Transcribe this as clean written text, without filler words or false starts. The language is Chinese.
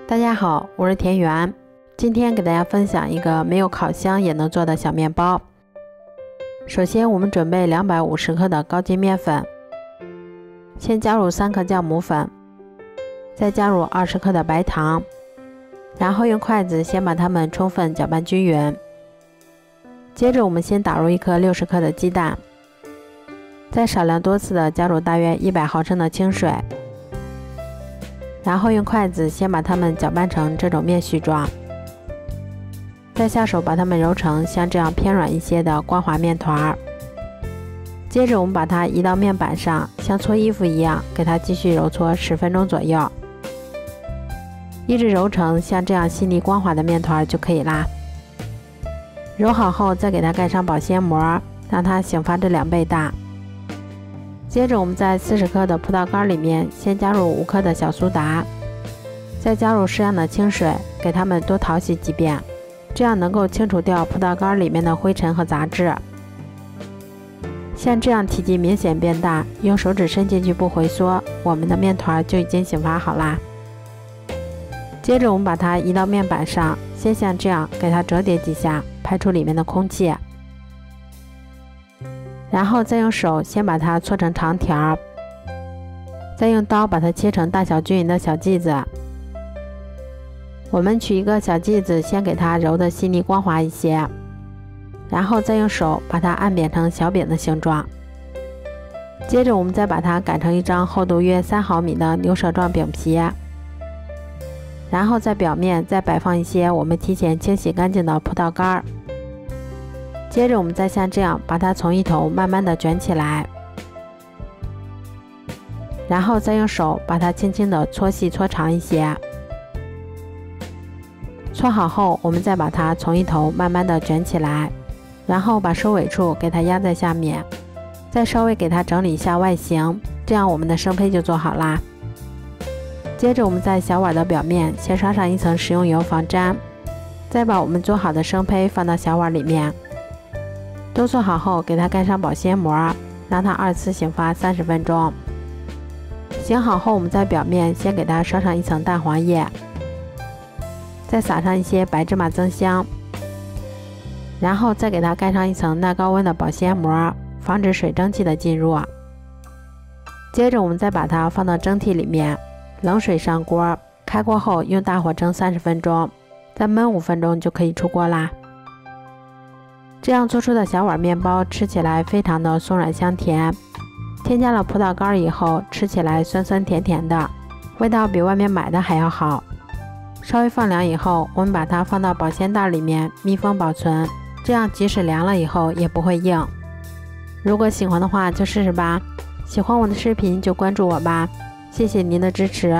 大家好，我是田园。今天给大家分享一个没有烤箱也能做的小面包。首先我们准备250克的高筋面粉，先加入3克酵母粉，再加入20克的白糖，然后用筷子先把它们充分搅拌均匀。接着我们先打入1颗60克的鸡蛋，再少量多次的加入大约100毫升的清水，然后用筷子先把它们搅拌成这种面絮状，再下手把它们揉成像这样偏软一些的光滑面团。接着我们把它移到面板上，像搓衣服一样给它继续揉搓10分钟左右，一直揉成像这样细腻光滑的面团就可以啦。揉好后再给它盖上保鲜膜，让它醒发至2倍大。接着我们在40克的葡萄干里面先加入5克的小苏打，再加入适量的清水，给它们多淘洗几遍，这样能够清除掉葡萄干里面的灰尘和杂质。像这样体积明显变大，用手指伸进去不回缩，我们的面团就已经醒发好啦。接着我们把它移到面板上，先像这样给它折叠几下，排出里面的空气，然后再用手先把它搓成长条，再用刀把它切成大小均匀的小剂子。我们取一个小剂子，先给它揉得细腻光滑一些，然后再用手把它按扁成小饼的形状。接着我们再把它擀成一张厚度约3毫米的牛舌状饼皮，然后在表面再摆放一些我们提前清洗干净的葡萄干。接着我们再像这样把它从一头慢慢的卷起来，然后再用手把它轻轻的搓细搓长一些。搓好后我们再把它从一头慢慢的卷起来，然后把收尾处给它压在下面，再稍微给它整理一下外形，这样我们的生胚就做好啦。接着我们在小碗的表面先刷上一层食用油防粘，再把我们做好的生胚放到小碗里面。都做好后给它盖上保鲜膜，让它2次醒发30分钟。醒好后我们在表面先给它刷上一层蛋黄液，再撒上一些白芝麻增香，然后再给它盖上一层耐高温的保鲜膜，防止水蒸气的进入。接着我们再把它放到蒸屉里面，冷水上锅，开锅后用大火蒸30分钟，再焖5分钟就可以出锅啦。这样做出的小碗面包吃起来非常的松软香甜，添加了葡萄干以后吃起来酸酸甜甜的，味道比外面买的还要好。稍微放凉以后，我们把它放到保鲜袋里面密封保存，这样即使凉了以后也不会硬。如果喜欢的话就试试吧，喜欢我的视频就关注我吧，谢谢您的支持。